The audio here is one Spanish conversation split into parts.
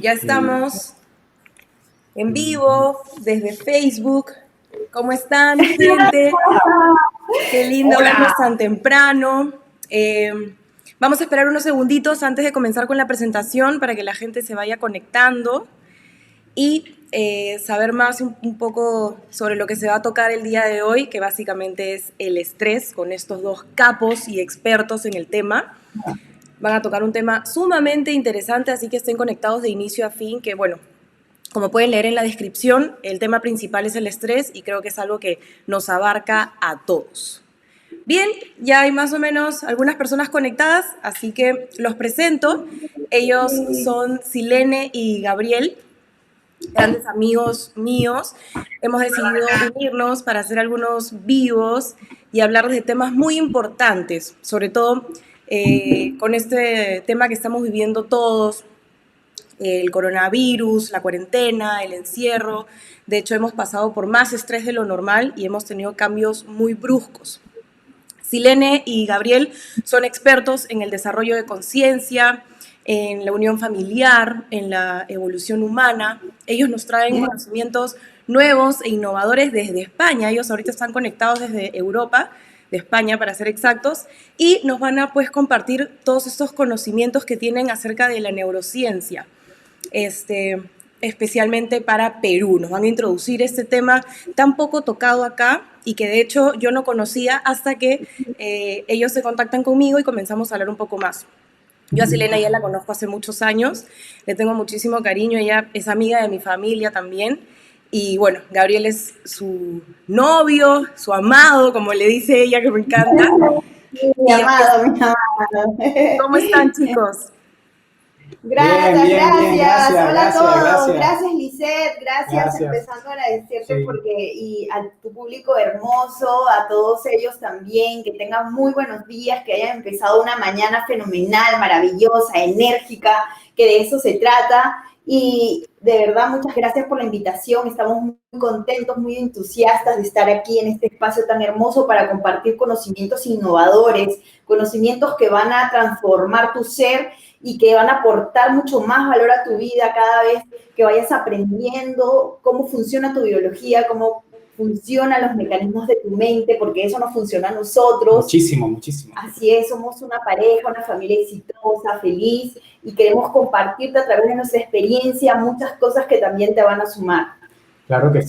Ya estamos en vivo desde Facebook. ¿Cómo están, gente? Qué lindo verlos tan temprano. Vamos a esperar unos segunditos antes de comenzar con la presentación para que la gente se vaya conectando y saber más un poco sobre lo que se va a tocar el día de hoy, que básicamente es el estrés, con estos dos capos y expertos en el tema. Van a tocar un tema sumamente interesante, así que estén conectados de inicio a fin, que bueno, como pueden leer en la descripción, el tema principal es el estrés y creo que es algo que nos abarca a todos. Bien, ya hay más o menos algunas personas conectadas, así que los presento. Ellos son Silene y Gabriel, grandes amigos míos. Hemos decidido unirnos para hacer algunos vivos y hablar de temas muy importantes, sobre todo con este tema que estamos viviendo todos, el coronavirus, la cuarentena, el encierro. De hecho, hemos pasado por más estrés de lo normal y hemos tenido cambios muy bruscos. Silene y Gabriel son expertos en el desarrollo de conciencia, en la unión familiar, en la evolución humana. Ellos nos traen conocimientos nuevos e innovadores desde España. Ellos ahorita están conectados desde Europa, de España para ser exactos, y nos van a pues compartir todos estos conocimientos que tienen acerca de la neurociencia, especialmente para Perú. Nos van a introducir este tema tan poco tocado acá y que de hecho yo no conocía hasta que ellos se contactan conmigo y comenzamos a hablar un poco más. Yo a Silene ya la conozco hace muchos años, le tengo muchísimo cariño, ella es amiga de mi familia también. Y bueno, Gabriel es su novio, su amado, como le dice ella, que me encanta. Mi amado, mi amado. ¿Cómo están, chicos? Gracias, Bien, gracias. Hola a todos. gracias. Gracias, Lisette. Gracias. Empezando a agradecerte y a tu público hermoso, a todos ellos también, que tengan muy buenos días, que hayan empezado una mañana fenomenal, maravillosa, enérgica, que de eso se trata. Y de verdad, muchas gracias por la invitación. Estamos muy contentos, muy entusiastas de estar aquí en este espacio tan hermoso para compartir conocimientos innovadores, conocimientos que van a transformar tu ser y que van a aportar mucho más valor a tu vida cada vez que vayas aprendiendo cómo funciona tu biología, cómo funcionan los mecanismos de tu mente, porque eso nos funciona a nosotros. Muchísimo. Así es, somos una pareja, una familia exitosa, feliz, y queremos compartirte a través de nuestra experiencia muchas cosas que también te van a sumar. Claro que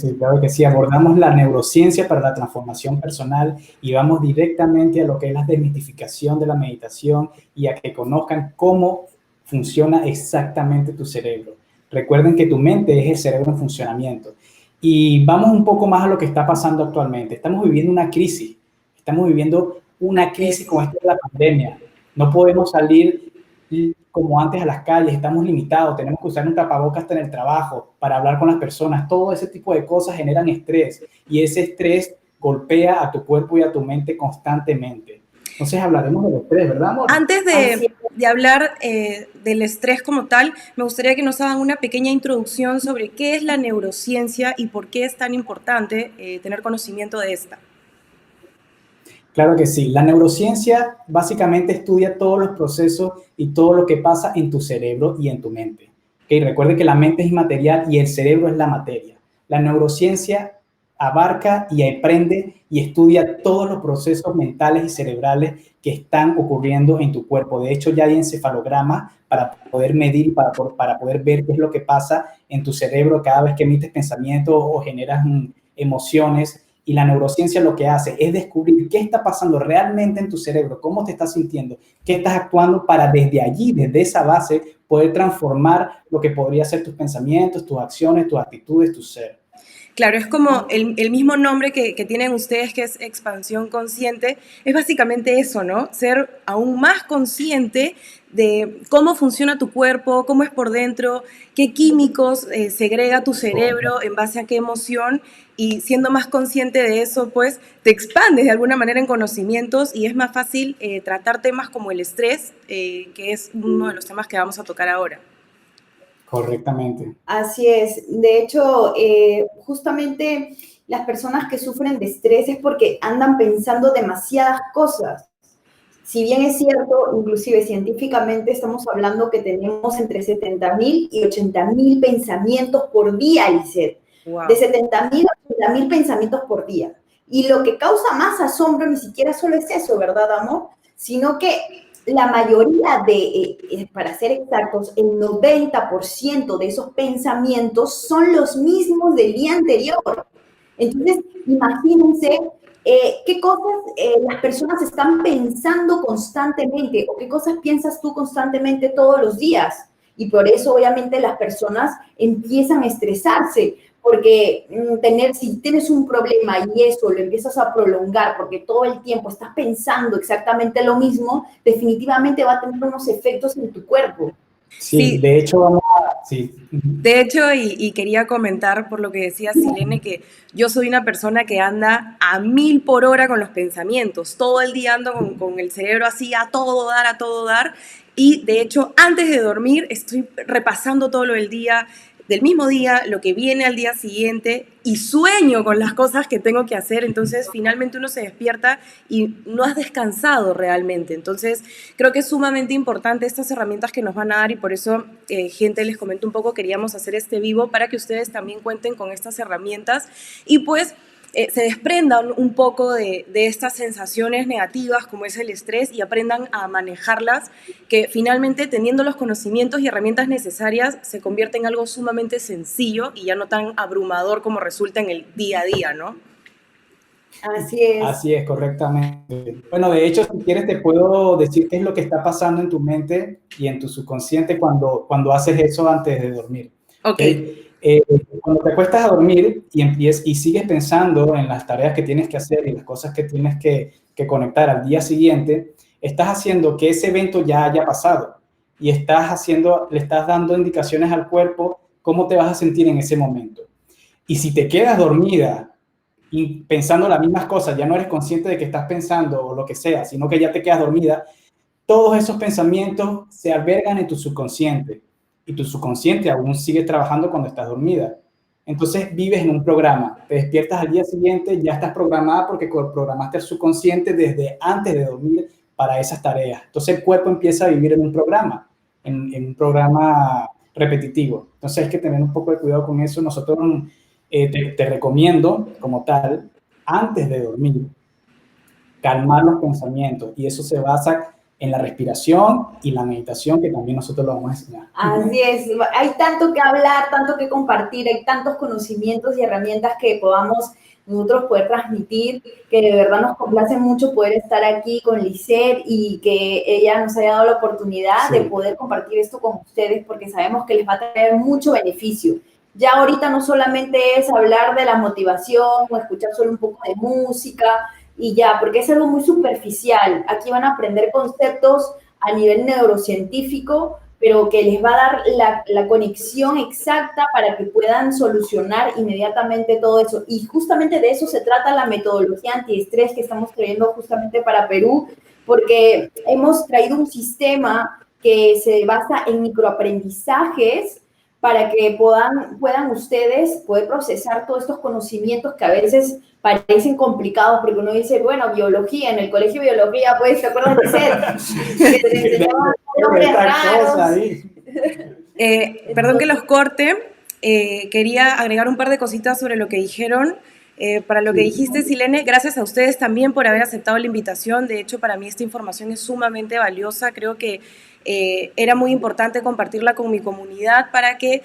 sí. Abordamos la neurociencia para la transformación personal y vamos directamente a lo que es la desmitificación de la meditación y a que conozcan cómo funciona exactamente tu cerebro. Recuerden que tu mente es el cerebro en funcionamiento. Y vamos un poco más a lo que está pasando actualmente. Estamos viviendo una crisis. Estamos viviendo una crisis con esto de la pandemia. No podemos salir como antes a las calles, estamos limitados, tenemos que usar un tapabocas hasta en el trabajo para hablar con las personas. Todo ese tipo de cosas generan estrés y ese estrés golpea a tu cuerpo y a tu mente constantemente. Entonces hablaremos del estrés, ¿verdad, amor? Antes de hablar del estrés como tal, me gustaría que nos hagan una pequeña introducción sobre qué es la neurociencia y por qué es tan importante tener conocimiento de esta. Claro que sí. La neurociencia básicamente estudia todos los procesos y todo lo que pasa en tu cerebro y en tu mente. ¿Okay? Recuerde que la mente es inmaterial y el cerebro es la materia. La neurociencia abarca y aprende y estudia todos los procesos mentales y cerebrales que están ocurriendo en tu cuerpo. De hecho, ya hay encefalogramas para poder medir y para poder ver qué es lo que pasa en tu cerebro cada vez que emites pensamientos o generas emociones. Y la neurociencia lo que hace es descubrir qué está pasando realmente en tu cerebro, cómo te estás sintiendo, qué estás actuando para desde allí, desde esa base, poder transformar lo que podría ser tus pensamientos, tus acciones, tus actitudes, tu ser. Claro, es como el mismo nombre que tienen ustedes, que es expansión consciente, es básicamente eso, ¿no? Ser aún más consciente de cómo funciona tu cuerpo, cómo es por dentro, qué químicos segrega tu cerebro en base a qué emoción, y siendo más consciente de eso, pues te expandes de alguna manera en conocimientos y es más fácil tratar temas como el estrés, que es uno de los temas que vamos a tocar ahora. Correctamente. Así es. De hecho, justamente las personas que sufren de estrés es porque andan pensando demasiadas cosas. Si bien es cierto, inclusive científicamente estamos hablando que tenemos entre 70.000 y 80.000 pensamientos por día, Lisette. Wow. De 70.000 a 80.000 pensamientos por día. Y lo que causa más asombro ni siquiera solo es eso, ¿verdad, amor? Sino que la mayoría para ser exactos, el 90% de esos pensamientos son los mismos del día anterior. Entonces, imagínense qué cosas las personas están pensando constantemente o qué cosas piensas tú constantemente todos los días. Y por eso, obviamente, las personas empiezan a estresarse, porque si tienes un problema y eso lo empiezas a prolongar porque todo el tiempo estás pensando exactamente lo mismo, definitivamente va a tener unos efectos en tu cuerpo. Sí, de hecho, sí. De hecho, y quería comentar por lo que decía Silene, que yo soy una persona que anda a 1000 por hora con los pensamientos. Todo el día ando con el cerebro así a todo dar. Y de hecho, antes de dormir, estoy repasando todo lo del mismo día, lo que viene al día siguiente, y sueño con las cosas que tengo que hacer. Entonces, finalmente uno se despierta y no has descansado realmente. Entonces, creo que es sumamente importante estas herramientas que nos van a dar, y por eso, gente, les comento un poco, queríamos hacer este vivo para que ustedes también cuenten con estas herramientas y pues se desprendan un poco de estas sensaciones negativas como es el estrés y aprendan a manejarlas, que finalmente, teniendo los conocimientos y herramientas necesarias, se convierte en algo sumamente sencillo y ya no tan abrumador como resulta en el día a día, ¿no? Así es. Así es, correctamente. Bueno, de hecho, si quieres te puedo decir qué es lo que está pasando en tu mente y en tu subconsciente cuando haces eso antes de dormir. Ok. Cuando te acuestas a dormir y sigues pensando en las tareas que tienes que hacer y las cosas que tienes que conectar al día siguiente, estás haciendo que ese evento ya haya pasado y le estás dando indicaciones al cuerpo cómo te vas a sentir en ese momento. Y si te quedas dormida y pensando las mismas cosas, ya no eres consciente de que estás pensando o lo que sea, sino que ya te quedas dormida, todos esos pensamientos se albergan en tu subconsciente y tu subconsciente aún sigue trabajando cuando estás dormida. Entonces vives en un programa, te despiertas al día siguiente, ya estás programada porque programaste el subconsciente desde antes de dormir para esas tareas. Entonces el cuerpo empieza a vivir en un programa, en un programa repetitivo. Entonces hay que tener un poco de cuidado con eso. Nosotros te recomiendo, como tal, antes de dormir, calmar los pensamientos, y eso se basa en la respiración y la meditación, que también nosotros lo vamos a enseñar. Así es, hay tanto que hablar, tanto que compartir, hay tantos conocimientos y herramientas que podamos nosotros poder transmitir, que de verdad nos complace mucho poder estar aquí con Lisette y que ella nos haya dado la oportunidad de poder compartir esto con ustedes, porque sabemos que les va a traer mucho beneficio. Ya ahorita no solamente es hablar de la motivación o escuchar solo un poco de música y ya, porque es algo muy superficial. Aquí van a aprender conceptos a nivel neurocientífico, pero que les va a dar la conexión exacta para que puedan solucionar inmediatamente todo eso. Y justamente de eso se trata la metodología antiestrés que estamos trayendo justamente para Perú, porque hemos traído un sistema que se basa en microaprendizajes para que puedan ustedes poder procesar todos estos conocimientos que a veces parecen complicados, porque uno dice, bueno, biología, en el colegio de biología, pues, ¿te acuerdas de ser? Que te enseñaban nombres raros. Perdón que los corte, quería agregar un par de cositas sobre lo que dijeron. Para lo que dijiste, Silene, gracias a ustedes también por haber aceptado la invitación. De hecho, para mí esta información es sumamente valiosa. Creo que era muy importante compartirla con mi comunidad para que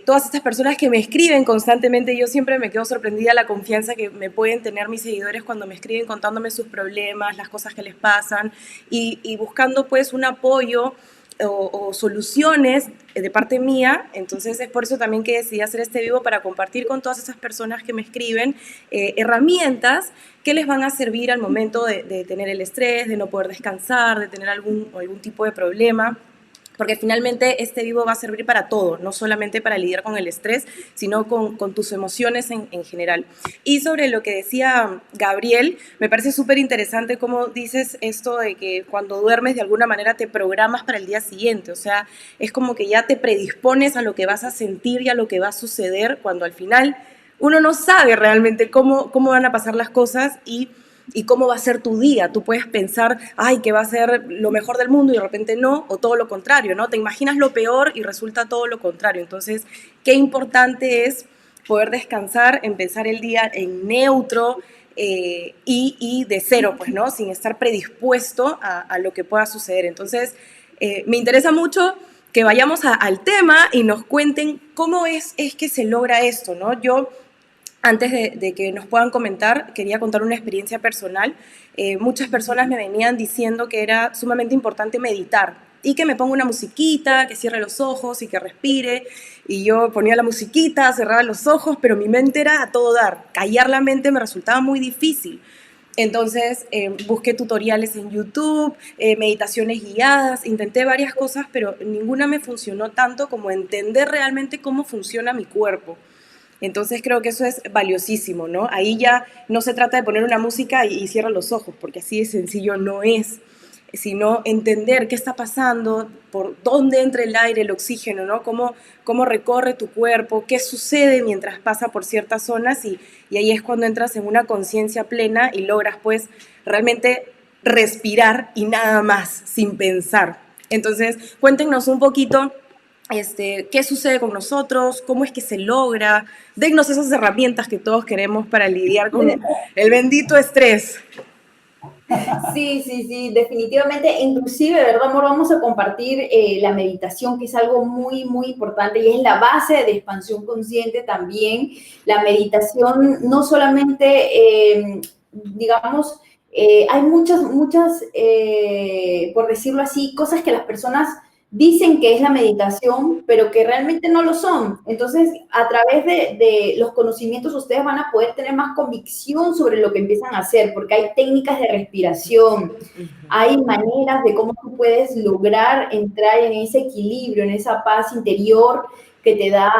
todas estas personas que me escriben constantemente, yo siempre me quedo sorprendida la confianza que me pueden tener mis seguidores cuando me escriben contándome sus problemas, las cosas que les pasan y buscando pues un apoyo o soluciones de parte mía. Entonces es por eso también que decidí hacer este vivo, para compartir con todas esas personas que me escriben herramientas que les van a servir al momento de tener el estrés, de no poder descansar, de tener algún tipo de problema. Porque finalmente este vivo va a servir para todo, no solamente para lidiar con el estrés, sino con tus emociones en general. Y sobre lo que decía Gabriel, me parece súper interesante cómo dices esto de que cuando duermes de alguna manera te programas para el día siguiente. O sea, es como que ya te predispones a lo que vas a sentir y a lo que va a suceder, cuando al final uno no sabe realmente cómo van a pasar las cosas. Y y cómo va a ser tu día. Tú puedes pensar, ay, que va a ser lo mejor del mundo y de repente no, o todo lo contrario, ¿no? Te imaginas lo peor y resulta todo lo contrario. Entonces, qué importante es poder descansar, empezar el día en neutro, y de cero, pues, ¿no? Sin estar predispuesto a lo que pueda suceder. Entonces, me interesa mucho que vayamos al tema y nos cuenten cómo es que se logra esto, ¿no? Yo, antes de que nos puedan comentar, quería contar una experiencia personal. Muchas personas me venían diciendo que era sumamente importante meditar y que me ponga una musiquita, que cierre los ojos y que respire. Y yo ponía la musiquita, cerraba los ojos, pero mi mente era a todo dar. Callar la mente me resultaba muy difícil. Entonces busqué tutoriales en YouTube, meditaciones guiadas, intenté varias cosas, pero ninguna me funcionó tanto como entender realmente cómo funciona mi cuerpo. Entonces creo que eso es valiosísimo, ¿no? Ahí ya no se trata de poner una música y cierra los ojos, porque así de sencillo no es, sino entender qué está pasando, por dónde entra el aire, el oxígeno, ¿no? Cómo recorre tu cuerpo, qué sucede mientras pasa por ciertas zonas y ahí es cuando entras en una conciencia plena y logras pues realmente respirar y nada más, sin pensar. Entonces, cuéntenos un poquito qué sucede con nosotros, cómo es que se logra, dennos esas herramientas que todos queremos para lidiar con el bendito estrés. Sí, sí, sí, definitivamente. Inclusive, ¿verdad, amor? Vamos a compartir la meditación, que es algo muy, muy importante y es la base de expansión consciente también. La meditación no solamente, digamos, hay muchas, por decirlo así, cosas que las personas dicen que es la meditación, pero que realmente no lo son. Entonces, a través de los conocimientos, ustedes van a poder tener más convicción sobre lo que empiezan a hacer, porque hay técnicas de respiración, hay maneras de cómo tú puedes lograr entrar en ese equilibrio, en esa paz interior que te da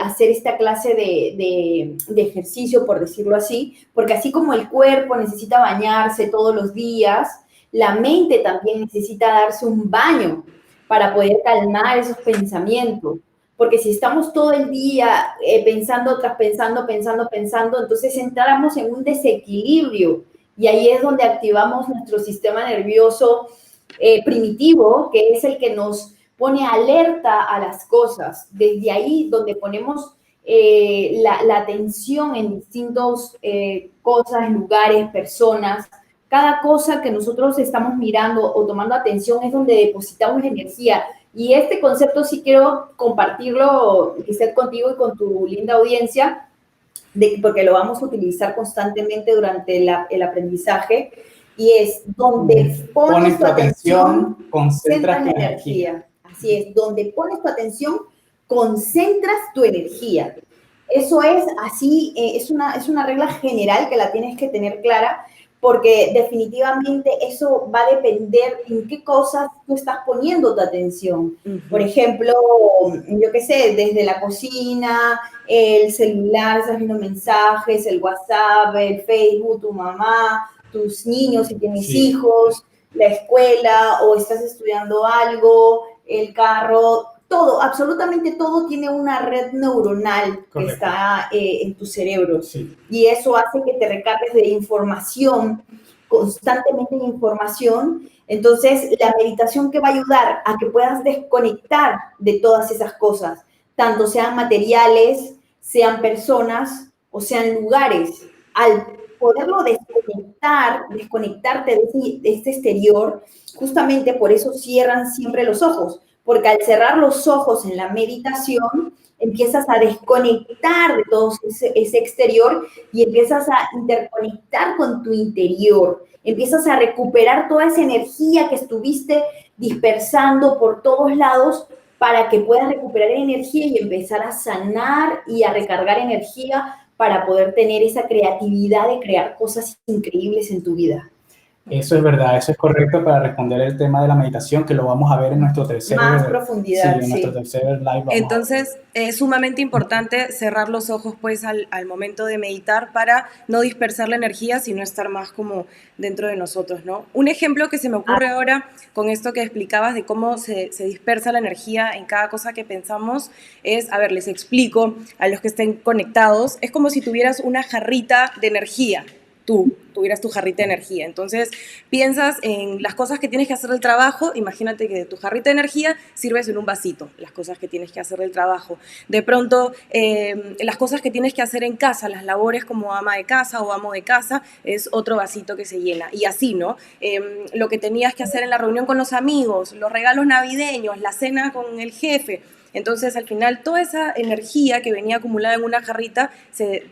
hacer esta clase de ejercicio, por decirlo así, porque así como el cuerpo necesita bañarse todos los días, la mente también necesita darse un baño para poder calmar esos pensamientos. Porque si estamos todo el día pensando, pensando, entonces entramos en un desequilibrio y ahí es donde activamos nuestro sistema nervioso primitivo, que es el que nos pone alerta a las cosas. Desde ahí donde ponemos la atención en distintas cosas, lugares, personas. Cada cosa que nosotros estamos mirando o tomando atención es donde depositamos energía. Y este concepto sí quiero compartirlo, Giselle, contigo y con tu linda audiencia, porque lo vamos a utilizar constantemente durante el aprendizaje. Y es donde pones tu atención, concentras tu energía. Así es, donde pones tu atención, concentras tu energía. Eso es así, es una regla general que la tienes que tener clara, porque definitivamente eso va a depender en qué cosas tú estás poniendo tu atención. Por ejemplo, yo qué sé, desde la cocina, el celular, estás viendo mensajes, el WhatsApp, el Facebook, tu mamá, tus niños, si tienes hijos, la escuela o estás estudiando algo, el carro, todo, absolutamente todo tiene una red neuronal que está en tu cerebro. Sí. Y eso hace que te recargues de información, constantemente de información. Entonces, la meditación que va a ayudar a que puedas desconectar de todas esas cosas, tanto sean materiales, sean personas o sean lugares. Al poderlo desconectarte de este exterior, justamente por eso cierran siempre los ojos. Porque al cerrar los ojos en la meditación, empiezas a desconectar de todo ese exterior y empiezas a interconectar con tu interior. Empiezas a recuperar toda esa energía que estuviste dispersando por todos lados para que puedas recuperar energía y empezar a sanar y a recargar energía para poder tener esa creatividad de crear cosas increíbles en tu vida. Eso es verdad, eso es correcto para responder el tema de la meditación, que lo vamos a ver en nuestro tercer... Más profundidad, en nuestro tercer live. Entonces, es sumamente importante cerrar los ojos pues al momento de meditar para no dispersar la energía, sino estar más como dentro de nosotros, ¿no? Un ejemplo que se me ocurre ahora con esto que explicabas de cómo se dispersa la energía en cada cosa que pensamos es, a ver, les explico a los que estén conectados, es como si tuvieras una jarrita de energía, tú tuvieras tu jarrita de energía. Entonces, piensas en las cosas que tienes que hacer del trabajo. Imagínate que de tu jarrita de energía sirves en un vasito, las cosas que tienes que hacer del trabajo. De pronto, las cosas que tienes que hacer en casa, las labores como ama de casa o amo de casa, es otro vasito que se llena. Y así, ¿no? Lo que tenías que hacer en la reunión con los amigos, los regalos navideños, la cena con el jefe. Entonces, al final, toda esa energía que venía acumulada en una jarrita se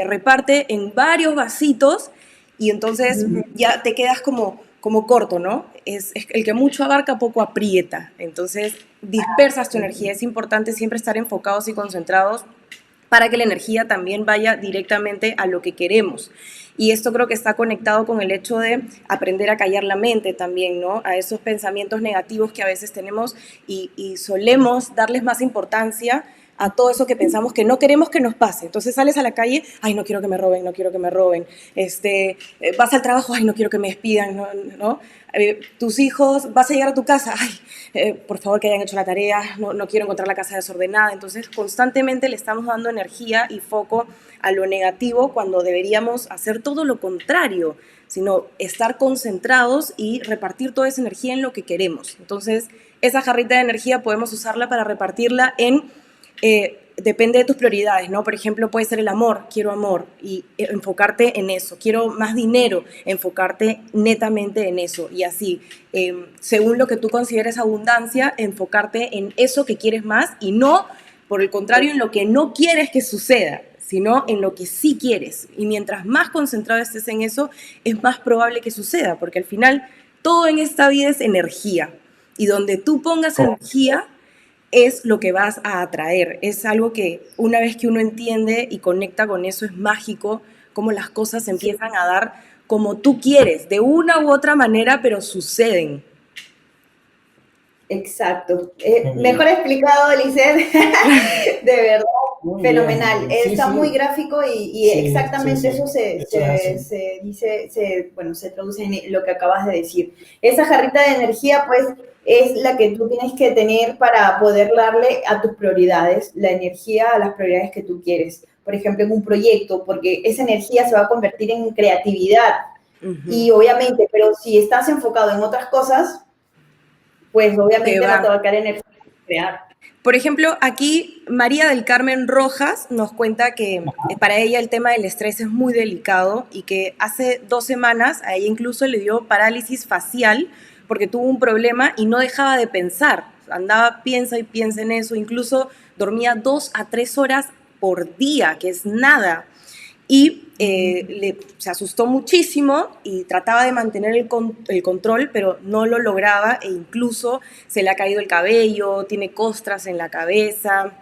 reparte en varios vasitos y entonces ya te quedas como corto, ¿no? Es el que mucho abarca, poco aprieta. Entonces, dispersas tu energía. Es importante siempre estar enfocados y concentrados para que la energía también vaya directamente a lo que queremos. Y esto creo que está conectado con el hecho de aprender a callar la mente también, ¿no? A esos pensamientos negativos que a veces tenemos y solemos darles más importancia a todo eso que pensamos que no queremos que nos pase. Entonces sales a la calle, ay, no quiero que me roben, no quiero que me roben. Vas al trabajo, ay, no quiero que me despidan, ¿no? Tus hijos, vas a llegar a tu casa, ay, por favor que hayan hecho la tarea, no quiero encontrar la casa desordenada. Entonces constantemente le estamos dando energía y foco a lo negativo cuando deberíamos hacer todo lo contrario, sino estar concentrados y repartir toda esa energía en lo que queremos. Entonces esa jarrita de energía podemos usarla para repartirla en depende de tus prioridades, ¿no? Por ejemplo, puede ser el amor, quiero amor, y enfocarte en eso. Quiero más dinero, enfocarte netamente en eso. Y así, según lo que tú consideres abundancia, enfocarte en eso que quieres más y no, por el contrario, en lo que no quieres que suceda, sino en lo que sí quieres. Y mientras más concentrado estés en eso, es más probable que suceda, porque al final todo en esta vida es energía. Y donde tú pongas energía, es lo que vas a atraer. Es algo que una vez que uno entiende y conecta con eso, es mágico cómo las cosas se empiezan a dar como tú quieres, de una u otra manera, pero suceden. Exacto. Mejor explicado, Lisset. De verdad, muy fenomenal. Bien. Está muy gráfico y exactamente eso se dice, bueno, se traduce en lo que acabas de decir. Esa jarrita de energía, pues, es la que tú tienes que tener para poder darle a tus prioridades, la energía a las prioridades que tú quieres. Por ejemplo, en un proyecto, porque esa energía se va a convertir en creatividad. Y obviamente, pero si estás enfocado en otras cosas, pues obviamente no te va a quedar energía para crear. Por ejemplo, aquí María del Carmen Rojas nos cuenta que para ella el tema del estrés es muy delicado y que hace 2 semanas a ella incluso le dio parálisis facial porque tuvo un problema y no dejaba de pensar. Andaba, piensa y piensa en eso. Incluso dormía 2 a 3 horas por día, que es nada. Y se asustó muchísimo y trataba de mantener el control, pero no lo lograba e incluso se le ha caído el cabello, tiene costras en la cabeza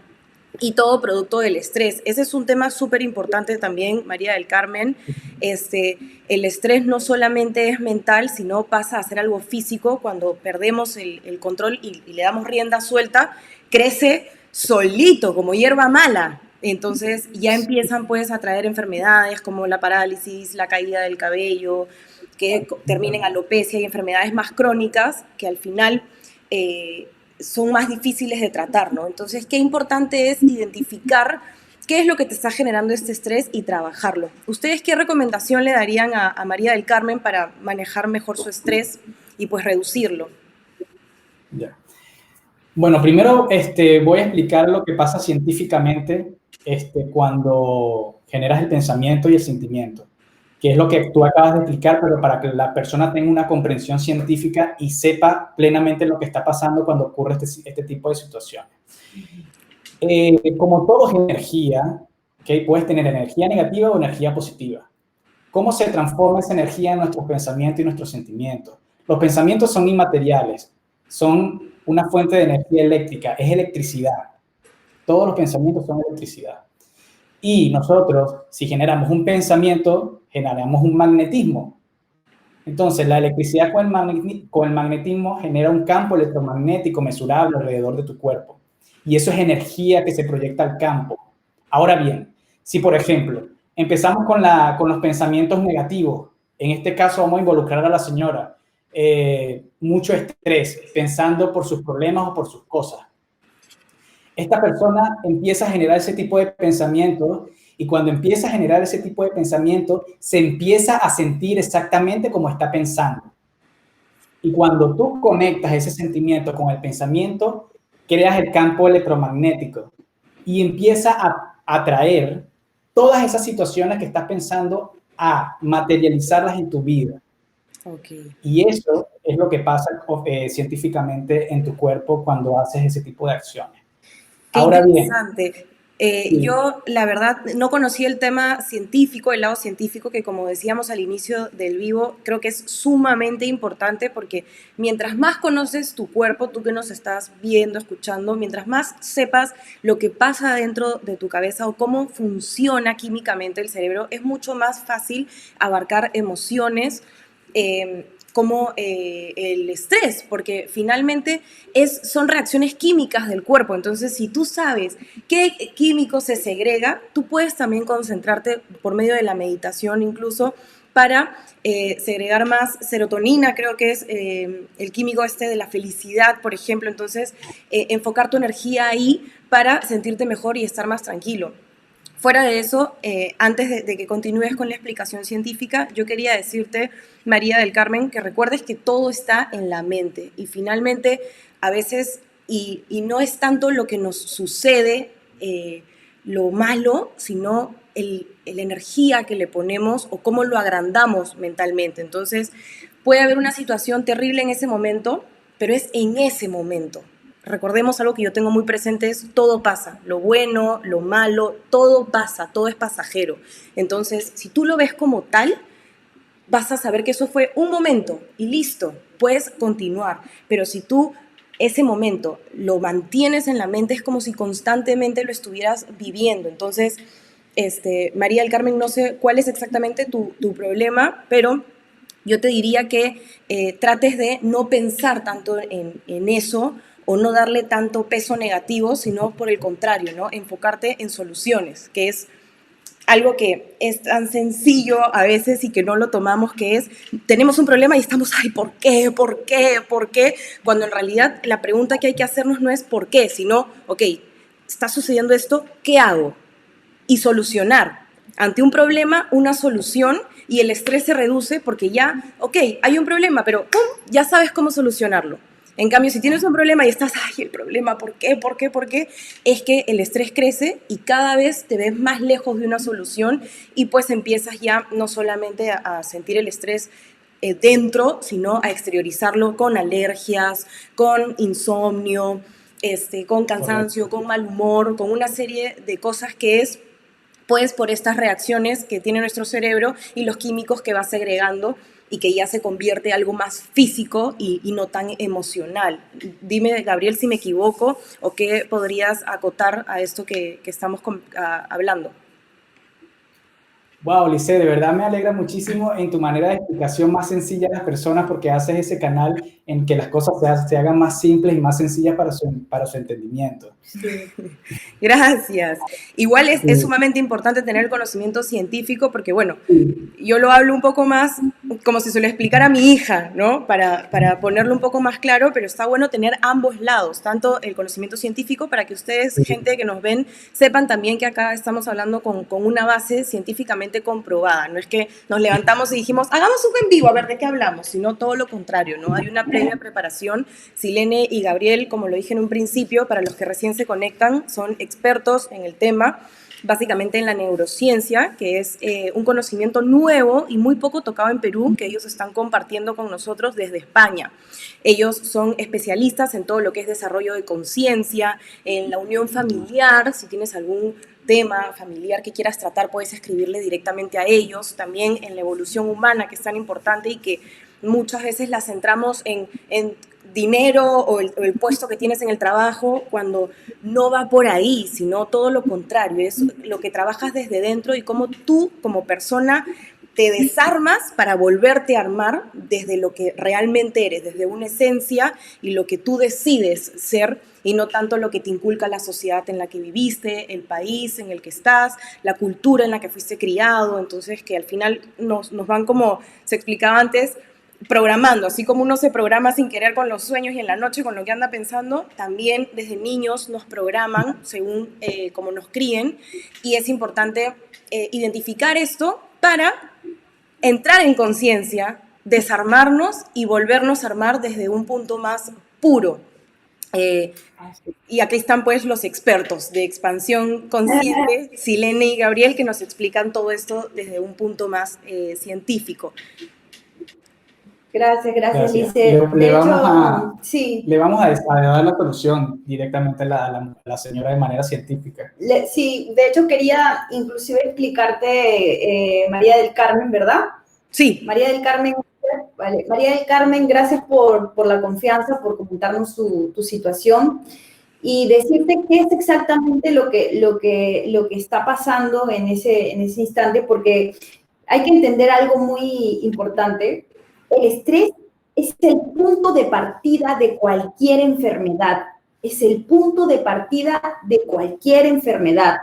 y todo producto del estrés. Ese es un tema súper importante también, María del Carmen. El estrés no solamente es mental, sino pasa a ser algo físico. Cuando perdemos el control y le damos rienda suelta, crece solito, como hierba mala. Entonces ya empiezan pues a traer enfermedades como la parálisis, la caída del cabello, que terminen en alopecia y enfermedades más crónicas que al final son más difíciles de tratar, ¿no? Entonces, qué importante es identificar qué es lo que te está generando este estrés y trabajarlo. ¿Ustedes qué recomendación le darían a María del Carmen para manejar mejor su estrés y pues reducirlo? Ya. Bueno, primero voy a explicar lo que pasa científicamente cuando generas el pensamiento y el sentimiento, que es lo que tú acabas de explicar, pero para que la persona tenga una comprensión científica y sepa plenamente lo que está pasando cuando ocurre este tipo de situaciones. Como todo es energía, ¿okay? Puedes tener energía negativa o energía positiva. ¿Cómo se transforma esa energía en nuestros pensamientos y nuestros sentimientos? Los pensamientos son inmateriales, son una fuente de energía eléctrica, es electricidad. Todos los pensamientos son electricidad. Y nosotros, si generamos un pensamiento, generamos un magnetismo. Entonces, la electricidad con el magnetismo genera un campo electromagnético mesurable alrededor de tu cuerpo. Y eso es energía que se proyecta al campo. Ahora bien, si por ejemplo, empezamos con los pensamientos negativos, en este caso vamos a involucrar a la señora, mucho estrés, pensando por sus problemas o por sus cosas. Esta persona empieza a generar ese tipo de pensamientos Y cuando empieza a generar ese tipo de pensamiento, se empieza a sentir exactamente como está pensando. Y cuando tú conectas ese sentimiento con el pensamiento, creas el campo electromagnético y empieza a atraer todas esas situaciones que estás pensando a materializarlas en tu vida. Okay. Y eso es lo que pasa científicamente en tu cuerpo cuando haces ese tipo de acciones. Qué Ahora bien, interesante. Yo, la verdad, no conocía el tema científico, el lado científico, que como decíamos al inicio del vivo, creo que es sumamente importante porque mientras más conoces tu cuerpo, tú que nos estás viendo, escuchando, mientras más sepas lo que pasa dentro de tu cabeza o cómo funciona químicamente el cerebro, es mucho más fácil abarcar emociones, como el estrés, porque finalmente son reacciones químicas del cuerpo. Entonces, si tú sabes qué químico se segrega, tú puedes también concentrarte por medio de la meditación incluso para segregar más serotonina, creo que es el químico este de la felicidad, por ejemplo. Entonces, enfocar tu energía ahí para sentirte mejor y estar más tranquilo. Fuera de eso, antes de que continúes con la explicación científica, yo quería decirte, María del Carmen, que recuerdes que todo está en la mente y finalmente a veces, y no es tanto lo que nos sucede, lo malo, sino la energía que le ponemos o cómo lo agrandamos mentalmente. Entonces, puede haber una situación terrible en ese momento, pero es en ese momento. Recordemos algo que yo tengo muy presente, es todo pasa, lo bueno, lo malo, todo pasa, todo es pasajero. Entonces, si tú lo ves como tal, vas a saber que eso fue un momento y listo, puedes continuar. Pero si tú ese momento lo mantienes en la mente, es como si constantemente lo estuvieras viviendo. Entonces, María del Carmen, no sé cuál es exactamente tu problema, pero yo te diría que trates de no pensar tanto en eso o no darle tanto peso negativo, sino por el contrario, ¿no? Enfocarte en soluciones, que es algo que es tan sencillo a veces y que no lo tomamos, que es, tenemos un problema y estamos, ay, ¿por qué? ¿Por qué? ¿Por qué? Cuando en realidad la pregunta que hay que hacernos no es ¿por qué? Sino, ok, está sucediendo esto, ¿qué hago? Y solucionar. Ante un problema, una solución y el estrés se reduce porque ya, ok, hay un problema, pero ¡pum!, ya sabes cómo solucionarlo. En cambio, si tienes un problema y estás, ay, el problema, ¿por qué? ¿Por qué? ¿Por qué? Es que el estrés crece y cada vez te ves más lejos de una solución y pues empiezas ya no solamente a sentir el estrés dentro, sino a exteriorizarlo con alergias, con insomnio, con cansancio, con mal humor, con una serie de cosas que es pues por estas reacciones que tiene nuestro cerebro y los químicos que va segregando y que ya se convierte en algo más físico y no tan emocional. Dime, Gabriel, si me equivoco o qué podrías acotar a esto que estamos hablando. Wow, Lice, de verdad me alegra muchísimo en tu manera de explicación más sencilla a las personas porque haces ese canal en que las cosas se hagan más simples y más sencillas para su entendimiento. Sí. Gracias. Igual es sumamente importante tener el conocimiento científico porque, bueno, yo lo hablo un poco más como si se lo explicara a mi hija, ¿no? Para ponerlo un poco más claro, pero está bueno tener ambos lados, tanto el conocimiento científico para que ustedes, gente que nos ven, sepan también que acá estamos hablando con una base científicamente comprobada. No es que nos levantamos y dijimos, hagamos un en vivo, a ver de qué hablamos, sino todo lo contrario, ¿no? Hay una previa preparación. Silene y Gabriel, como lo dije en un principio, para los que recién se conectan, son expertos en el tema, básicamente en la neurociencia, que es un conocimiento nuevo y muy poco tocado en Perú, que ellos están compartiendo con nosotros desde España. Ellos son especialistas en todo lo que es desarrollo de conciencia, en la unión familiar. Si tienes algún tema familiar que quieras tratar, puedes escribirle directamente a ellos. También en la evolución humana, que es tan importante y que muchas veces la centramos en dinero o el puesto que tienes en el trabajo, cuando no va por ahí, sino todo lo contrario, es lo que trabajas desde dentro y cómo tú como persona te desarmas para volverte a armar desde lo que realmente eres, desde una esencia y lo que tú decides ser y no tanto lo que te inculca la sociedad en la que viviste, el país en el que estás, la cultura en la que fuiste criado. Entonces que al final nos van, como se explicaba antes, programando, así como uno se programa sin querer con los sueños y en la noche con lo que anda pensando, también desde niños nos programan según cómo nos críen, y es importante identificar esto para entrar en conciencia, desarmarnos y volvernos a armar desde un punto más puro. Y aquí están pues los expertos de expansión consciente, Silene y Gabriel, que nos explican todo esto desde un punto más científico. Gracias, Lice. Le vamos a dar la solución directamente a la señora de manera científica. Sí, de hecho quería inclusive explicarte, María del Carmen, ¿verdad? Sí. María del Carmen, vale. María del Carmen, gracias por la confianza, por comentarnos tu situación y decirte qué es exactamente lo que está pasando en ese instante, porque hay que entender algo muy importante. El estrés es el punto de partida de cualquier enfermedad. Es el punto de partida de cualquier enfermedad,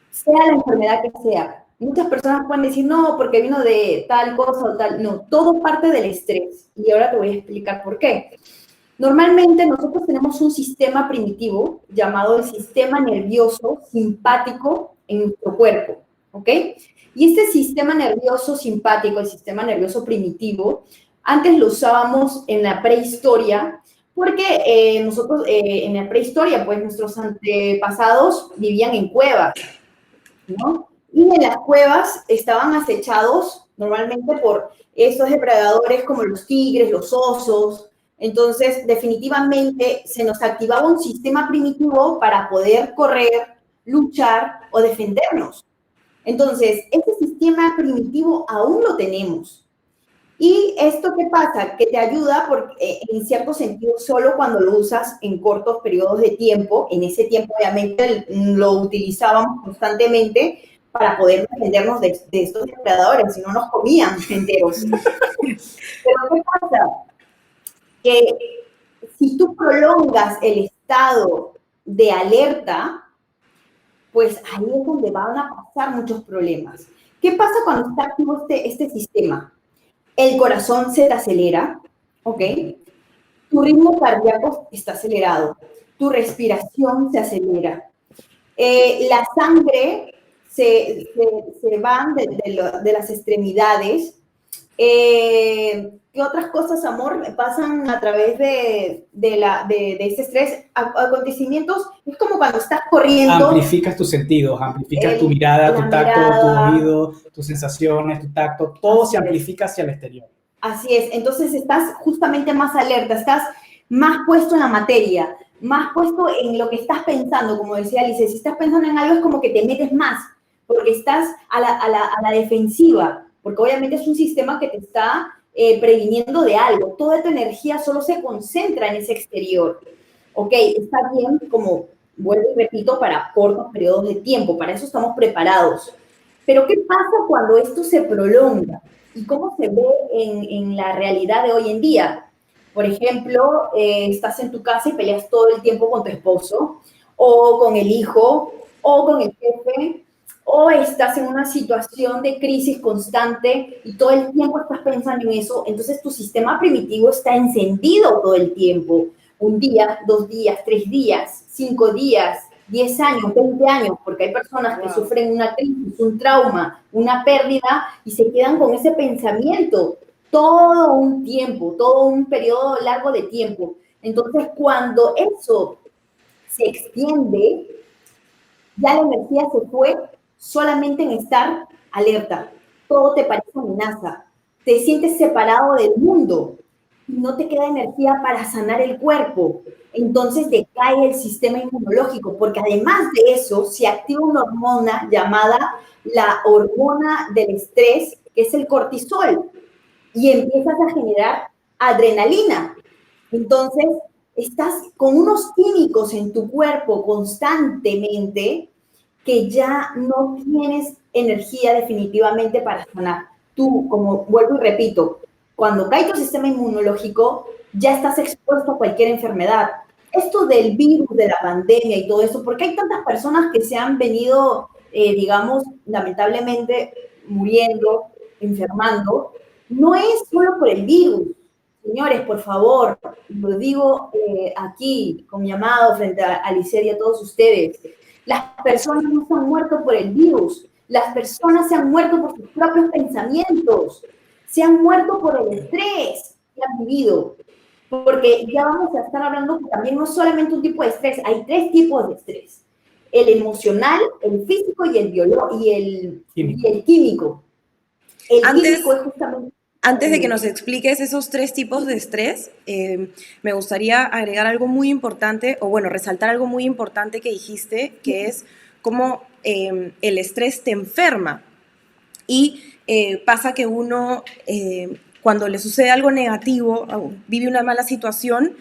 sea la enfermedad que sea. Muchas personas pueden decir, no, porque vino de tal cosa o tal. No, todo parte del estrés. Y ahora te voy a explicar por qué. Normalmente nosotros tenemos un sistema primitivo llamado el sistema nervioso simpático en nuestro cuerpo, ¿ok? Y este sistema nervioso simpático, el sistema nervioso primitivo, antes lo usábamos en la prehistoria, porque nosotros en la prehistoria, pues nuestros antepasados vivían en cuevas, ¿no? Y en las cuevas estaban acechados normalmente por estos depredadores como los tigres, los osos. Entonces, definitivamente se nos activaba un sistema primitivo para poder correr, luchar o defendernos. Entonces, este sistema primitivo aún lo tenemos. ¿Y esto qué pasa? Que te ayuda porque, en cierto sentido solo cuando lo usas en cortos periodos de tiempo. En ese tiempo, obviamente, lo utilizábamos constantemente para poder defendernos de estos depredadores, si no nos comían enteros. Pero ¿qué pasa? Que si tú prolongas el estado de alerta, pues ahí es donde van a pasar muchos problemas. ¿Qué pasa cuando está activo este sistema? El corazón se te acelera, ¿ok? Tu ritmo cardíaco está acelerado, tu respiración se acelera, la sangre se va de las extremidades. ¿Qué otras cosas, amor, pasan a través de ese estrés? Acontecimientos, es como cuando estás corriendo. Amplificas tus sentidos, amplificas tu mirada, tu tacto, tu oído, tus sensaciones, tu tacto, todo se amplifica hacia el exterior. Así es, entonces estás justamente más alerta, estás más puesto en la materia, más puesto en lo que estás pensando, como decía Alice. Si estás pensando en algo es como que te metes más, porque estás a la defensiva, porque obviamente es un sistema que te está previniendo de algo. Toda tu energía solo se concentra en ese exterior. Ok, está bien, como vuelvo y repito, para cortos periodos de tiempo, para eso estamos preparados. Pero ¿qué pasa cuando esto se prolonga? ¿Y cómo se ve en la realidad de hoy en día? Por ejemplo, estás en tu casa y peleas todo el tiempo con tu esposo, o con el hijo, o con el jefe, o estás en una situación de crisis constante y todo el tiempo estás pensando en eso. Entonces tu sistema primitivo está encendido todo el tiempo. Un día, 2 días, 3 días, 5 días, 10 años, 20 años, porque hay personas que sufren una crisis, un trauma, una pérdida y se quedan con ese pensamiento todo un tiempo, todo un periodo largo de tiempo. Entonces, cuando eso se extiende, ya la energía se fue solamente en estar alerta. Todo te parece amenaza. Te sientes separado del mundo y no te queda energía para sanar el cuerpo. Entonces decae el sistema inmunológico, porque además de eso se activa una hormona llamada la hormona del estrés, que es el cortisol, y empiezas a generar adrenalina. Entonces estás con unos químicos en tu cuerpo constantemente que ya no tienes energía definitivamente para sanar. Tú, como vuelvo y repito, cuando cae tu sistema inmunológico, ya estás expuesto a cualquier enfermedad. Esto del virus, de la pandemia y todo eso, porque hay tantas personas que se han venido, digamos, lamentablemente muriendo, enfermando, no es solo por el virus. Señores, por favor, lo digo aquí con mi llamado frente a Alicia y a todos ustedes. Las personas no se han muerto por el virus, las personas se han muerto por sus propios pensamientos, se han muerto por el estrés que han vivido. Porque ya vamos a estar hablando que también no es solamente un tipo de estrés, hay 3 tipos de estrés. El emocional, el físico y el químico. El químico es justamente... Antes de que nos expliques esos 3 tipos de estrés, me gustaría agregar algo muy importante, o bueno, resaltar algo muy importante que dijiste, que es cómo el estrés te enferma. Y pasa que uno, cuando le sucede algo negativo, vive una mala situación,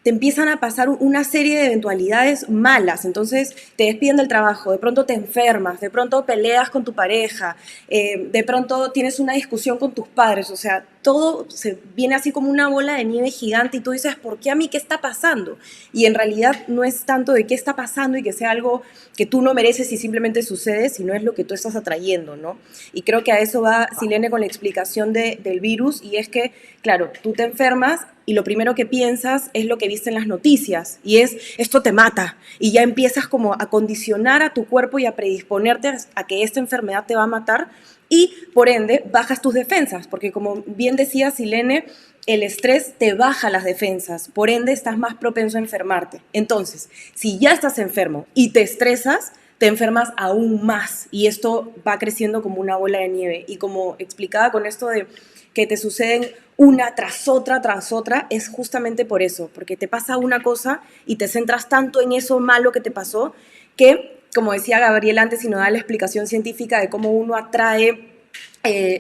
te empiezan a pasar una serie de eventualidades malas. Entonces te despiden del trabajo, de pronto te enfermas, de pronto peleas con tu pareja, de pronto tienes una discusión con tus padres. O sea, todo se viene así como una bola de nieve gigante y tú dices, ¿por qué a mí? ¿Qué está pasando? Y en realidad no es tanto de qué está pasando y que sea algo que tú no mereces y simplemente sucede, sino es lo que tú estás atrayendo, ¿no? Y creo que a eso va Silene con la explicación del virus, y es que, claro, tú te enfermas y lo primero que piensas es lo que viste en las noticias, y es, esto te mata, y ya empiezas como a condicionar a tu cuerpo y a predisponerte a que esta enfermedad te va a matar, y por ende bajas tus defensas, porque como bien decía Silene, el estrés te baja las defensas, por ende estás más propenso a enfermarte. Entonces, si ya estás enfermo y te estresas, te enfermas aún más, y esto va creciendo como una bola de nieve. Y como explicaba con esto de que te suceden una tras otra, es justamente por eso, porque te pasa una cosa y te centras tanto en eso malo que te pasó, que, como decía Gabriel antes, y nos da la explicación científica de cómo uno atrae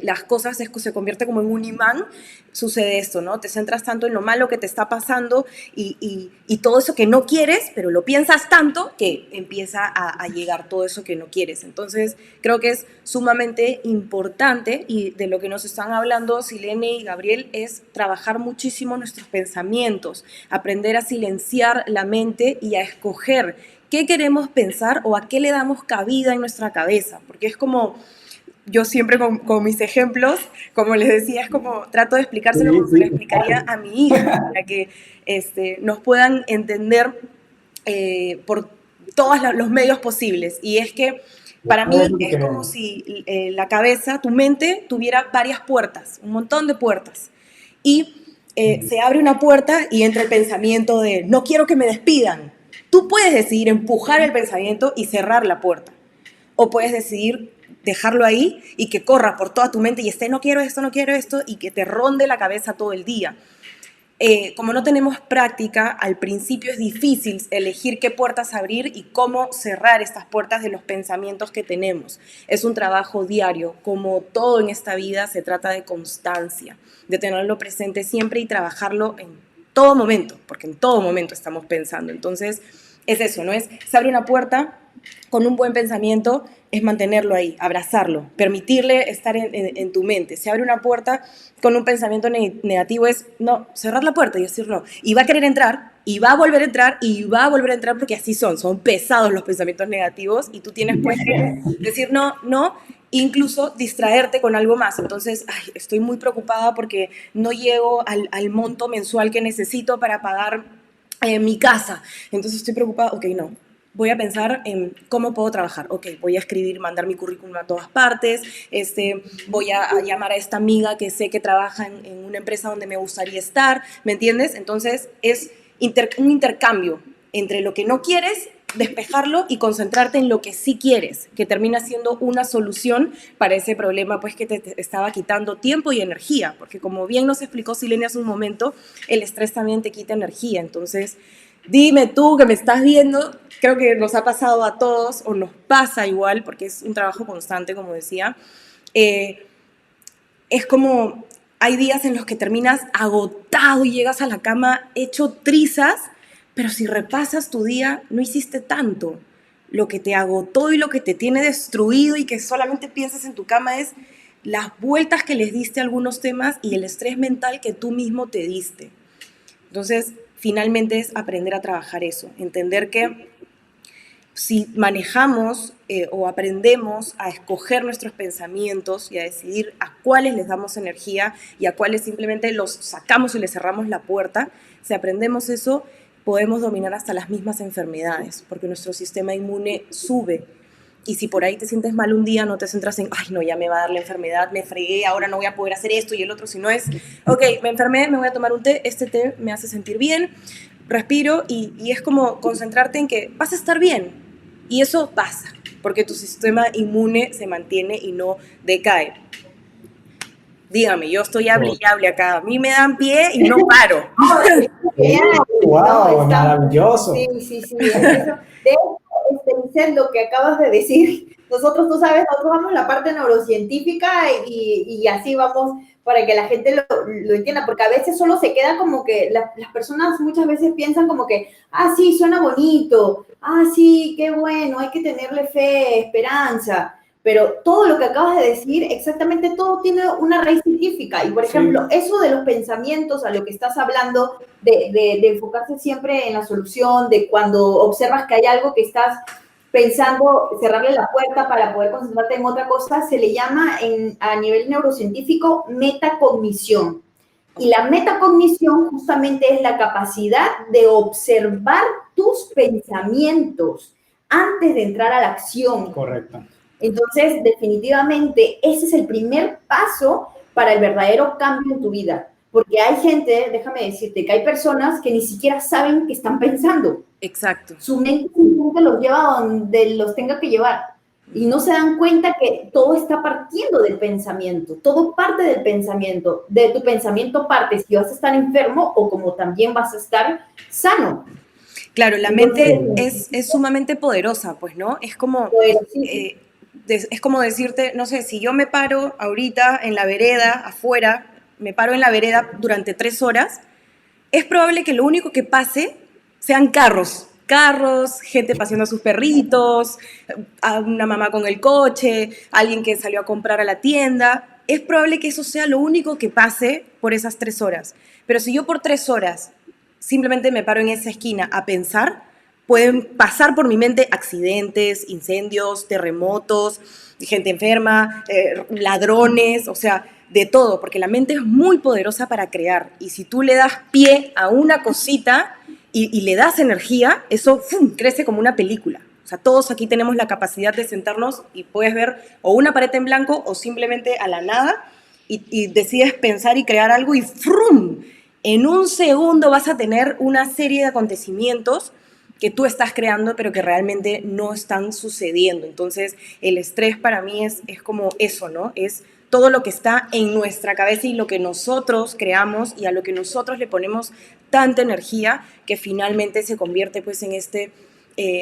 las cosas, se convierte como en un imán, sucede esto, ¿no? Te centras tanto en lo malo que te está pasando y todo eso que no quieres, pero lo piensas tanto que empieza a llegar todo eso que no quieres. Entonces, creo que es sumamente importante, y de lo que nos están hablando Silene y Gabriel es trabajar muchísimo nuestros pensamientos, aprender a silenciar la mente y a escoger qué queremos pensar o a qué le damos cabida en nuestra cabeza, porque es como... Yo siempre con mis ejemplos, como les decía, es como trato de explicárselo como se le explicaría a mi hija, para que nos puedan entender por todos los medios posibles. Y es que para mí es como si la cabeza, tu mente, tuviera varias puertas, un montón de puertas. Y se abre una puerta y entra el pensamiento de no quiero que me despidan. Tú puedes decidir empujar el pensamiento y cerrar la puerta. O puedes decidir dejarlo ahí y que corra por toda tu mente y no quiero esto, y que te ronde la cabeza todo el día. Como no tenemos práctica, al principio es difícil elegir qué puertas abrir y cómo cerrar estas puertas de los pensamientos que tenemos. Es un trabajo diario. Como todo en esta vida, se trata de constancia, de tenerlo presente siempre y trabajarlo en todo momento, porque en todo momento estamos pensando. Entonces, es eso, ¿no? Se abre una puerta con un buen pensamiento, es mantenerlo ahí, abrazarlo, permitirle estar en tu mente. Se abre una puerta con un pensamiento negativo, es no, cerrar la puerta y decirlo. Y va a querer entrar, y va a volver a entrar, y va a volver a entrar, porque así son pesados los pensamientos negativos, y tú tienes pues que decir no, incluso distraerte con algo más. Entonces, estoy muy preocupada porque no llego al monto mensual que necesito para pagar mi casa. Entonces estoy preocupada, ok, no. Voy a pensar en cómo puedo trabajar. Ok, voy a escribir, mandar mi currículum a todas partes, voy a llamar a esta amiga que sé que trabaja en una empresa donde me gustaría estar, ¿me entiendes? Entonces es un intercambio entre lo que no quieres, despejarlo y concentrarte en lo que sí quieres, que termina siendo una solución para ese problema pues que te estaba quitando tiempo y energía, porque como bien nos explicó Silene hace un momento, el estrés también te quita energía. Entonces, dime tú que me estás viendo, creo que nos ha pasado a todos, o nos pasa igual, porque es un trabajo constante, como decía. Es como, hay días en los que terminas agotado y llegas a la cama hecho trizas, pero si repasas tu día, no hiciste tanto. Lo que te agotó y lo que te tiene destruido y que solamente piensas en tu cama es las vueltas que les diste a algunos temas y el estrés mental que tú mismo te diste. Entonces, finalmente es aprender a trabajar eso, entender que si manejamos o aprendemos a escoger nuestros pensamientos y a decidir a cuáles les damos energía y a cuáles simplemente los sacamos y les cerramos la puerta, si aprendemos eso, podemos dominar hasta las mismas enfermedades, porque nuestro sistema inmune sube. Y si por ahí te sientes mal un día, no te centras en, ay, no, ya me va a dar la enfermedad, me fregué, ahora no voy a poder hacer esto y el otro, sino es, ok, me enfermé, me voy a tomar un té, este té me hace sentir bien, respiro y es como concentrarte en que vas a estar bien. Y eso pasa, porque tu sistema inmune se mantiene y no decae. Dígame, yo estoy hable y hable acá, a mí me dan pie y no paro. ¡Wow! Maravilloso. Sí. De hecho, Lizeth, lo que acabas de decir, nosotros, tú sabes, nosotros vamos a la parte neurocientífica y así vamos para que la gente lo entienda, porque a veces solo se queda como que las personas muchas veces piensan como que, ah, sí, suena bonito, ah, sí, qué bueno, hay que tenerle fe, esperanza, pero todo lo que acabas de decir, exactamente todo tiene una raíz científica. Y, por ejemplo, eso de los pensamientos, a lo que estás hablando, de enfocarse siempre en la solución, de cuando observas que hay algo que estás pensando, cerrarle la puerta para poder concentrarte en otra cosa, se le llama a nivel neurocientífico metacognición. Y la metacognición justamente es la capacidad de observar tus pensamientos antes de entrar a la acción. Correcto. Entonces, definitivamente, ese es el primer paso para el verdadero cambio en tu vida. Porque hay gente, déjame decirte, que hay personas que ni siquiera saben que están pensando. Exacto. Su mente simplemente los lleva donde los tenga que llevar. Y no se dan cuenta que todo está partiendo del pensamiento. Todo parte del pensamiento. De tu pensamiento parte si vas a estar enfermo o como también vas a estar sano. Claro, la mente es sumamente poderosa, pues, ¿no? Es como... es como decirte, no sé, si yo me paro ahorita en la vereda, afuera, me paro en la vereda durante 3 horas, es probable que lo único que pase sean carros, gente paseando a sus perritos, a una mamá con el coche, alguien que salió a comprar a la tienda. Es probable que eso sea lo único que pase por esas 3 horas. Pero si yo por 3 horas simplemente me paro en esa esquina a pensar, pueden pasar por mi mente accidentes, incendios, terremotos, gente enferma, ladrones, o sea, de todo, porque la mente es muy poderosa para crear. Y si tú le das pie a una cosita y le das energía, eso ¡fum!, crece como una película. O sea, todos aquí tenemos la capacidad de sentarnos y puedes ver o una pared en blanco o simplemente a la nada y decides pensar y crear algo y ¡frum! En un segundo vas a tener una serie de acontecimientos que tú estás creando, pero que realmente no están sucediendo. Entonces, el estrés para mí es como eso, ¿no? Es todo lo que está en nuestra cabeza y lo que nosotros creamos y a lo que nosotros le ponemos tanta energía que finalmente se convierte pues en este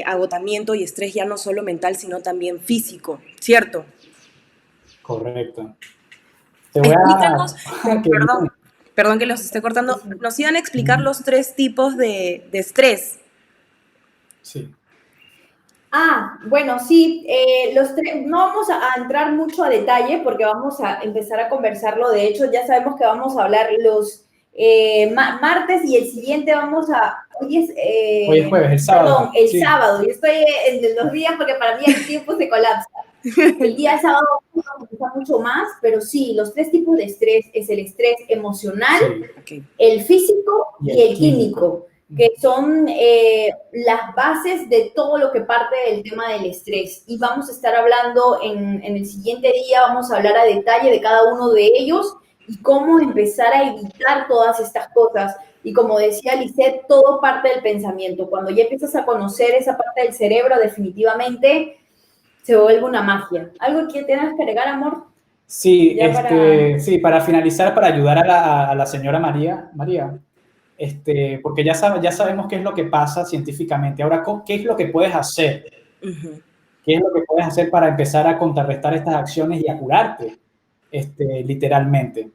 agotamiento y estrés ya no solo mental, sino también físico, ¿cierto? Correcto. Explícanos, perdón que los esté cortando, nos iban a explicar los 3 tipos de estrés. Sí. Bueno, sí, los 3, no vamos a entrar mucho a detalle porque vamos a empezar a conversarlo. De hecho, ya sabemos que vamos a hablar los martes y el siguiente hoy es jueves, el sábado. Perdón, el sábado. Yo estoy en los días porque para mí el tiempo se colapsa. El día sábado vamos a conversar mucho más, pero sí, los 3 tipos de estrés es el estrés emocional, el físico y el químico, que son las bases de todo lo que parte del tema del estrés. Y vamos a estar hablando en el siguiente día, vamos a hablar a detalle de cada uno de ellos y cómo empezar a evitar todas estas cosas. Y como decía Lizeth, todo parte del pensamiento. Cuando ya empiezas a conocer esa parte del cerebro, definitivamente se vuelve una magia. ¿Algo que tengas que agregar, amor? Sí, sí, para finalizar, para ayudar a la señora María, porque ya sabemos qué es lo que pasa científicamente. Ahora, ¿qué es lo que puedes hacer? ¿Qué es lo que puedes hacer para empezar a contrarrestar estas acciones y a curarte, literalmente?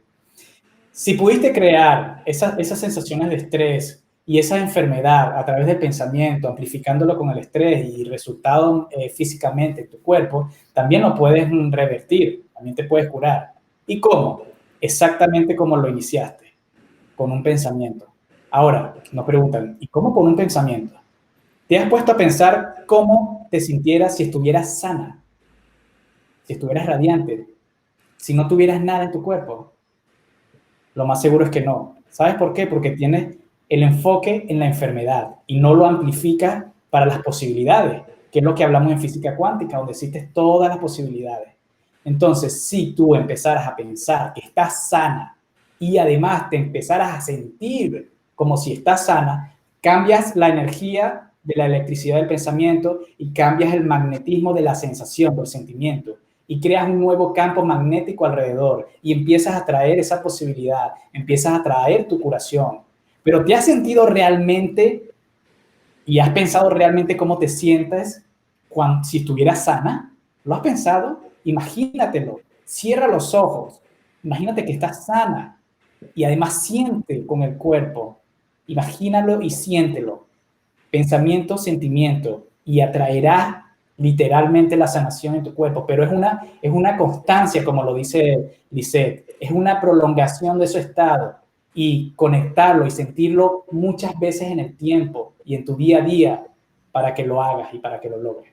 Si pudiste crear esas sensaciones de estrés y esa enfermedad a través del pensamiento, amplificándolo con el estrés y resultado físicamente en tu cuerpo, también lo puedes revertir, también te puedes curar. ¿Y cómo? Exactamente como lo iniciaste, con un pensamiento. Ahora, nos preguntan, ¿y cómo con un pensamiento? ¿Te has puesto a pensar cómo te sintieras si estuvieras sana? Si estuvieras radiante, si no tuvieras nada en tu cuerpo. Lo más seguro es que no. ¿Sabes por qué? Porque tienes el enfoque en la enfermedad y no lo amplifica para las posibilidades, que es lo que hablamos en física cuántica, donde existen todas las posibilidades. Entonces, si tú empezaras a pensar que estás sana y además te empezaras a sentir como si estás sana, cambias la energía de la electricidad del pensamiento y cambias el magnetismo de la sensación, del sentimiento, y creas un nuevo campo magnético alrededor y empiezas a traer esa posibilidad, empiezas a traer tu curación. Pero ¿te has sentido realmente y has pensado realmente cómo te sientes si estuvieras sana? ¿Lo has pensado? Imagínatelo. Cierra los ojos. Imagínate que estás sana y además siente con el cuerpo. Imagínalo y siéntelo. Pensamiento, sentimiento, y atraerás literalmente la sanación en tu cuerpo, pero es una constancia, como lo dice Lisette, es una prolongación de su estado y conectarlo y sentirlo muchas veces en el tiempo y en tu día a día para que lo hagas y para que lo logres.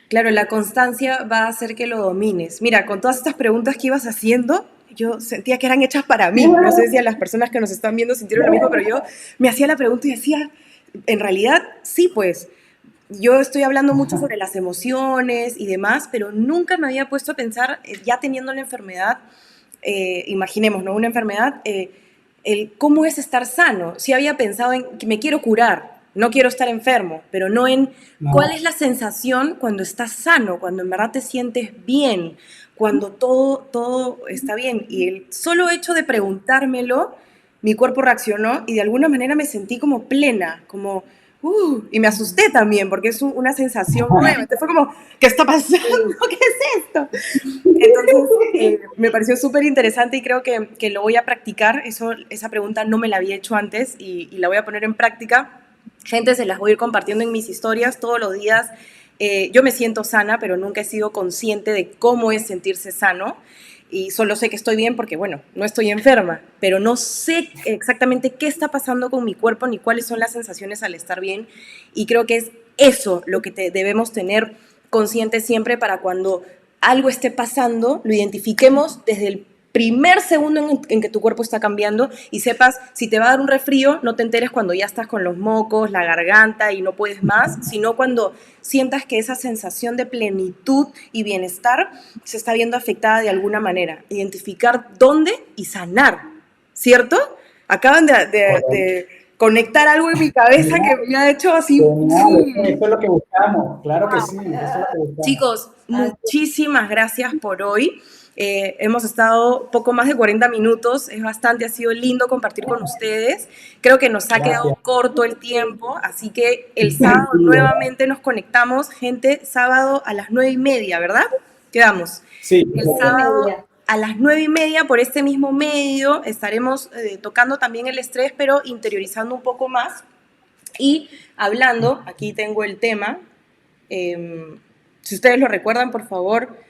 Claro, la constancia va a hacer que lo domines. Mira, con todas estas preguntas que ibas haciendo, yo sentía que eran hechas para mí. No sé si a las personas que nos están viendo sintieron lo mismo, pero yo me hacía la pregunta y decía, en realidad, sí, pues, yo estoy hablando mucho sobre las emociones y demás, pero nunca me había puesto a pensar, ya teniendo la enfermedad, imaginemos, ¿no? Una enfermedad, el cómo es estar sano. Sí había pensado en que me quiero curar, no quiero estar enfermo, pero no en cuál es la sensación cuando estás sano, cuando en verdad te sientes bien, cuando todo está bien. Y el solo hecho de preguntármelo, mi cuerpo reaccionó y de alguna manera me sentí como plena, como y me asusté también porque es una sensación nueva. Entonces fue como, ¿qué está pasando? ¿Qué es esto? Entonces me pareció súper interesante y creo que lo voy a practicar. Esa pregunta no me la había hecho antes y la voy a poner en práctica. Gente, se las voy a ir compartiendo en mis historias todos los días. Yo me siento sana, pero nunca he sido consciente de cómo es sentirse sano. Y solo sé que estoy bien porque, bueno, no estoy enferma, pero no sé exactamente qué está pasando con mi cuerpo ni cuáles son las sensaciones al estar bien. Y creo que es eso lo que debemos tener consciente siempre para cuando algo esté pasando, lo identifiquemos desde el primer segundo en que tu cuerpo está cambiando y sepas, si te va a dar un resfrío, no te enteres cuando ya estás con los mocos, la garganta y no puedes más, sino cuando sientas que esa sensación de plenitud y bienestar se está viendo afectada de alguna manera. Identificar dónde y sanar, ¿cierto? Acaban de conectar algo en mi cabeza que me ha hecho así. Eso es lo que buscamos, claro que sí. Eso es lo que buscamos. Chicos, muchísimas gracias por hoy. Hemos estado poco más de 40 minutos, es bastante, ha sido lindo compartir con ustedes. Creo que nos ha quedado corto el tiempo, así que el sábado nuevamente nos conectamos, gente, sábado a las 9:30, ¿verdad? Quedamos. Sí. El sábado a las 9:30 por este mismo medio estaremos tocando también el estrés, pero interiorizando un poco más y hablando, aquí tengo el tema, si ustedes lo recuerdan, por favor,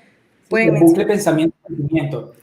pueden mencionar. Bucle pensamiento-sentimiento.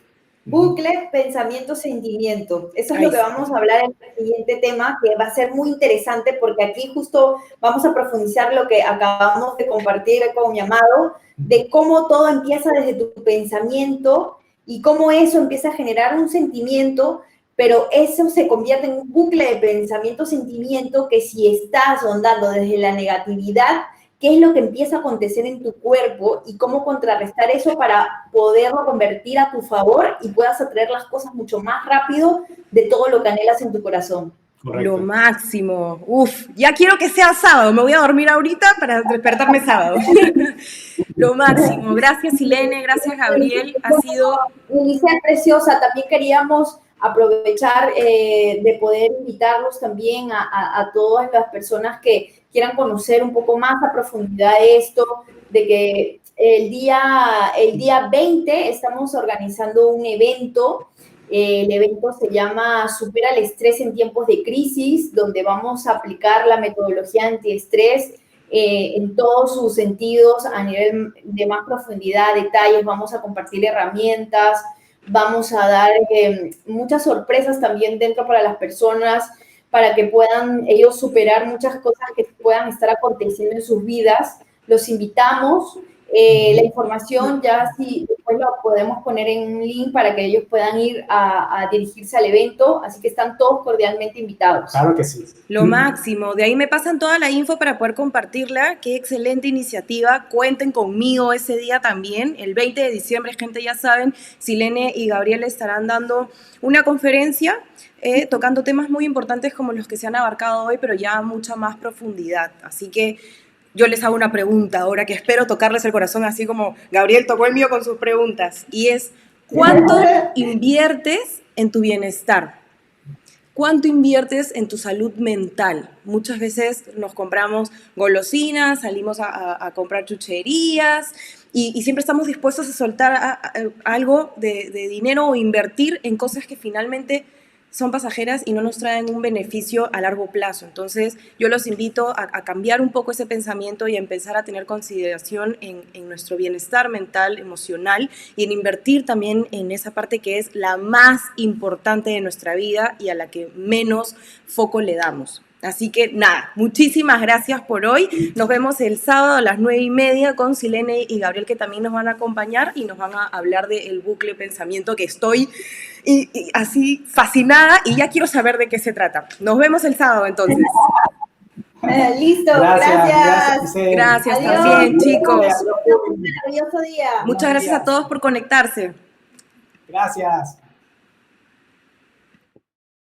Bucle pensamiento-sentimiento. Eso es lo que vamos a hablar en el siguiente tema, que va a ser muy interesante porque aquí justo vamos a profundizar lo que acabamos de compartir con mi amado, de cómo todo empieza desde tu pensamiento y cómo eso empieza a generar un sentimiento, pero eso se convierte en un bucle de pensamiento-sentimiento que si estás rondando desde la negatividad, qué es lo que empieza a acontecer en tu cuerpo y cómo contrarrestar eso para poderlo convertir a tu favor y puedas atraer las cosas mucho más rápido de todo lo que anhelas en tu corazón. Correcto. Lo máximo. Uf, ya quiero que sea sábado. Me voy a dormir ahorita para despertarme sábado. Lo máximo. Gracias, Silene. Gracias, Gabriel. Ha sido... Inicia preciosa. También queríamos aprovechar de poder invitarlos también a todas las personas que quieran conocer un poco más a profundidad esto, de que el día 20 estamos organizando un evento. El evento se llama Supera el estrés en tiempos de crisis, donde vamos a aplicar la metodología antiestrés en todos sus sentidos, a nivel de más profundidad, detalles. Vamos a compartir herramientas, vamos a dar muchas sorpresas también dentro para las personas, para que puedan ellos superar muchas cosas que puedan estar aconteciendo en sus vidas. Los invitamos. La información ya sí, después lo podemos poner en un link para que ellos puedan ir a dirigirse al evento, así que están todos cordialmente invitados. Claro que sí. Lo máximo, de ahí me pasan toda la info para poder compartirla, qué excelente iniciativa, cuenten conmigo ese día también, el 20 de diciembre, gente, ya saben, Silene y Gabriel estarán dando una conferencia tocando temas muy importantes como los que se han abarcado hoy, pero ya a mucha más profundidad, así que yo les hago una pregunta ahora que espero tocarles el corazón así como Gabriel tocó el mío con sus preguntas, y es, ¿cuánto inviertes en tu bienestar? ¿Cuánto inviertes en tu salud mental? Muchas veces nos compramos golosinas, salimos a comprar chucherías y siempre estamos dispuestos a soltar algo de dinero o invertir en cosas que finalmente son pasajeras y no nos traen un beneficio a largo plazo. Entonces, yo los invito a cambiar un poco ese pensamiento y a empezar a tener consideración en nuestro bienestar mental, emocional, y en invertir también en esa parte que es la más importante de nuestra vida y a la que menos foco le damos. Así que nada, muchísimas gracias por hoy. Nos vemos el sábado a las 9:30 con Silene y Gabriel, que también nos van a acompañar y nos van a hablar del bucle pensamiento, que estoy y así fascinada y ya quiero saber de qué se trata. Nos vemos el sábado entonces. Listo, gracias. Gracias Adiós. también, chicos. Un maravilloso día. Muchas gracias a todos por conectarse. Gracias.